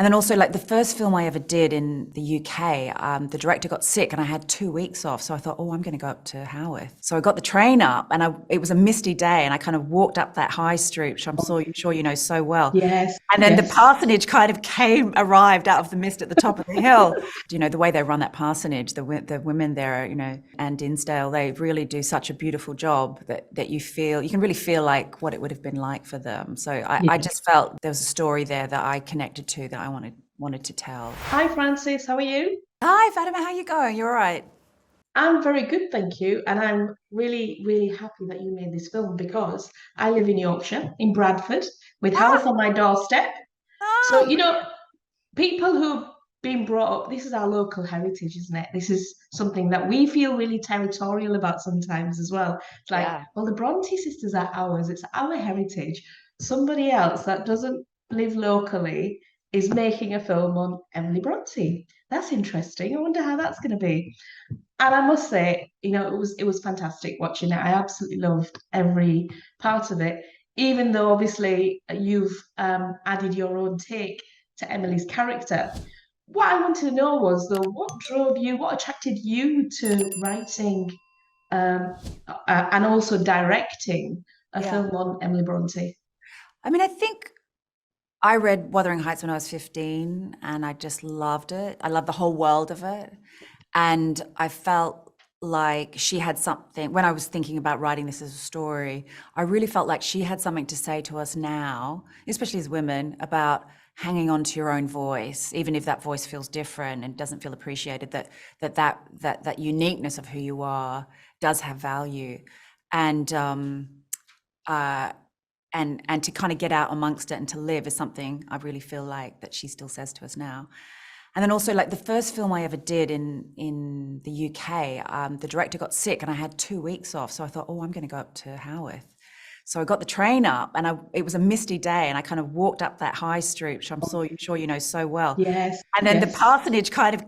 And then also, like the first film I ever did in the UK, the director got sick and I had 2 weeks off. So I thought, oh, I'm going to go up to Haworth. So I got the train up and it was a misty day and I kind of walked up that high street, which I'm sure you know so well. Yes, And then the yes. parsonage kind of arrived out of the mist at the top of the hill. You know, the way they run that parsonage, the women there, you know, and Dinsdale, they really do such a beautiful job that you can really feel like what it would have been like for them. So I Yeah. just felt there was a story there that I connected to that I wanted to tell. Hi, Francis. How are you? Hi, Fatima, how you going? You all right? I'm very good, thank you. And I'm really, really happy that you made this film because I live in Yorkshire, in Bradford, with Ah, Haworth on my doorstep. So, ah, brilliant. people who've been brought up, this is our local heritage, isn't it? This is something that we feel really territorial about sometimes as well. It's like, Yeah. well, the Bronte sisters are ours, it's our heritage. Somebody else that doesn't live locally is making a film on Emily Bronte. That's interesting. I wonder how that's going to be. And I must say, it was fantastic watching it. I absolutely loved every part of it, even though obviously you've added your own take to Emily's character. What I wanted to know was, though, what attracted you to writing and also directing a Yeah. film on Emily Bronte? I mean, I think I read Wuthering Heights when I was 15 and I just loved it. I loved the whole world of it. And I felt like she had something, when I was thinking about writing this as a story, I really felt like she had something to say to us now, especially as women, about hanging on to your own voice, even if that voice feels different and doesn't feel appreciated, that uniqueness of who you are does have value. And uh, and to kind of get out amongst it and to live is something I really feel like that she still says to us now. And then also, like the first film I ever did in the UK, the director got sick and I had 2 weeks off. So I thought, oh, I'm going to go up to Haworth. So I got the train up and it was a misty day and I kind of walked up that high street, which sure you know so well. Yes, And then the yes. parsonage kind of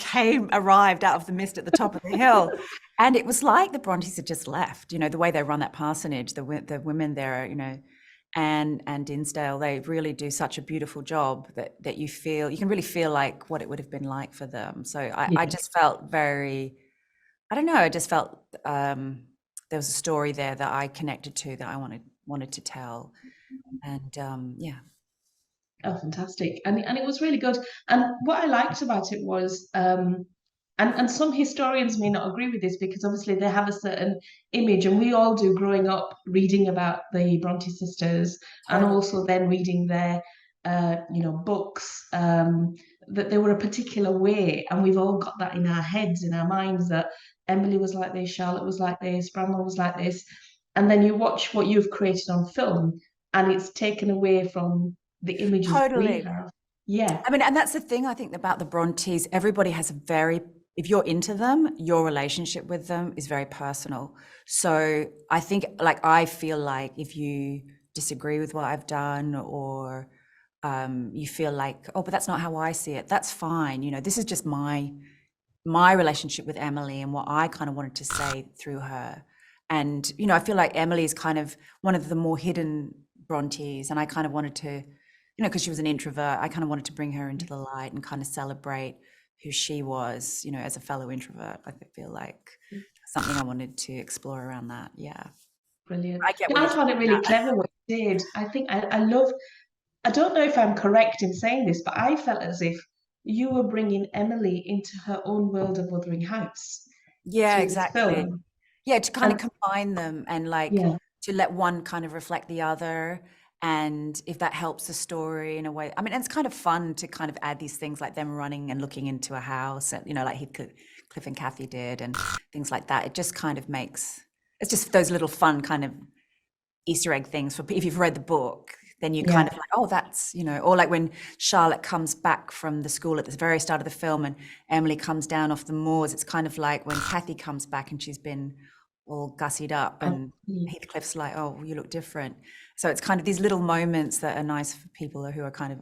arrived out of the mist at the top of the hill. And it was like the Brontes had just left, you know, the way they run that parsonage, the women there, you know, and Dinsdale, they really do such a beautiful job that you can really feel like what it would have been like for them. So I Yeah. just felt very, I don't know, I just felt there was a story there that I connected to that I wanted to tell. And yeah. Oh, fantastic. And it was really good. And what I liked about it was, and some historians may not agree with this because obviously they have a certain image, and we all do growing up reading about the Bronte sisters and Totally. also then reading their, books, that they were a particular way. And we've all got that in our heads, in our minds, that Emily was like this, Charlotte was like this, Bramwell was like this. And then you watch what you've created on film, and it's taken away from the images that we Totally. have. Yeah, I mean, and that's the thing I think about the Brontes. Everybody has a very, if you're into them, your relationship with them is very personal. So I think, like, I feel like if you disagree with what I've done or you feel like, oh, but that's not how I see it, that's fine. You know, this is just my relationship with Emily and what I kind of wanted to say through her. And, you know, I feel like Emily is kind of one of the more hidden Brontes. And I kind of wanted to, you know, because she was an introvert, I kind of wanted to bring her into the light and kind of celebrate who she was, you know, as a fellow introvert. I feel like something I wanted to explore around that. Yeah. brilliant. I get Yeah, what I you're found it talking really about. clever what you did. I think I love, I don't know if I'm correct in saying this, but I felt as if you were bringing Emily into her own world of Wuthering Heights Yeah, through this exactly. film. Yeah, to kind of And combine them and like yeah, to let one kind of reflect the other. And if that helps the story in a way, I mean, it's kind of fun to kind of add these things like them running and looking into a house, and, you know, like Cliff and Kathy did, and things like that. It just kind of makes, it's just those little fun kind of Easter egg things for if you've read the book, then you kind yeah, of like, oh, that's, you know, or like when Charlotte comes back from the school at the very start of the film and Emily comes down off the moors, it's kind of like when Kathy comes back and she's been all gussied up and Heathcliff's like, oh, you look different. So it's kind of these little moments that are nice for people who are kind of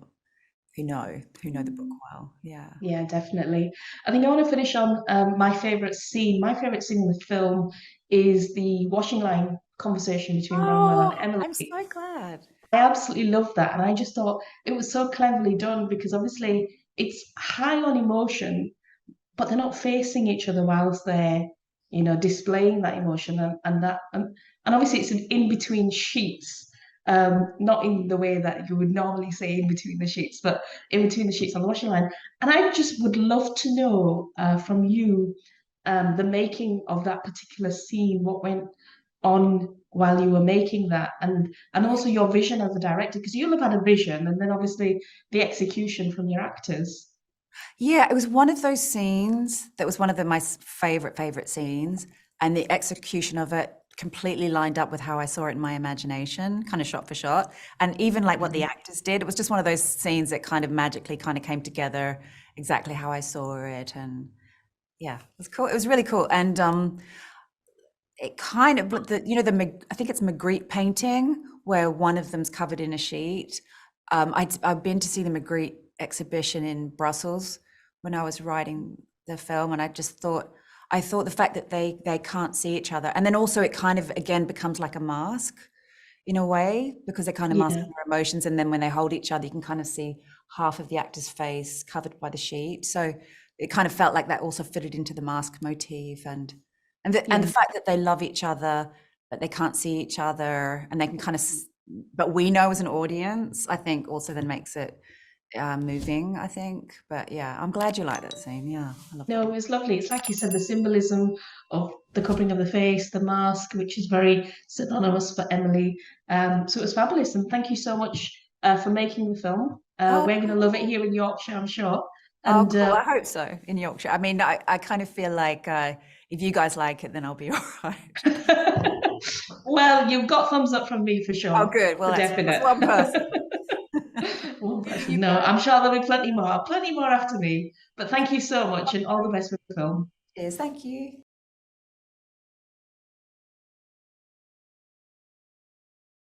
who know the book well. Yeah. yeah, definitely. I think I want to finish on my favorite scene. My favorite scene in the film is the washing line conversation between Bramwell and Oh, I'm Emily. so glad. I absolutely love that. And I just thought it was so cleverly done because obviously it's high on emotion, but they're not facing each other whilst they're, displaying that emotion and obviously it's an in between sheets. Not in the way that you would normally say in between the sheets, but in between the sheets on the washing line. And I just would love to know from you the making of that particular scene, what went on while you were making that, and Yeah. also your vision as a director, because you'll have had a vision, and then obviously the execution from your actors. Yeah, it was one of those scenes that was one of my favorite scenes, and the execution of it completely lined up with how I saw it in my imagination, kind of shot for shot. And even like what the Mhm. actors did, it was just one of those scenes that kind of magically kind of came together exactly how I saw it. And yeah, it was cool. It was really cool. And it kind of, but I think it's Magritte painting where one of them's covered in a sheet. I've been to see the Magritte exhibition in Brussels when I was writing the film, and I thought the fact that they can't see each other, and then also it kind of again becomes like a mask in a way because they're kind of Yeah, masking their emotions, and then when they hold each other, you can kind of see half of the actor's face covered by the sheet. So it kind of felt like that also fitted into the mask motif, and the yeah, fact that they love each other, but they can't see each other, and they can kind of, but we know as an audience, I think also then makes it moving, I think. But yeah, I'm glad you like that scene. Yeah, I loved no, it. it was lovely. It's like you said, the symbolism of the covering of the face, the mask, which is very synonymous for Emily. So it was fabulous, and thank you so much for making the film. Oh, We're going to love it cool. here in Yorkshire, I'm sure. Oh, And cool. I hope so in Yorkshire. I mean, I kind of feel like if you guys like it, then I'll be all right. well, you've got thumbs up from me for Oh, sure, good. for Well, that's definite. one person. One Thank person. you No, very I'm much. sure there'll be plenty more after me. But thank you so much, and all the best with the film. Cheers. Thank you.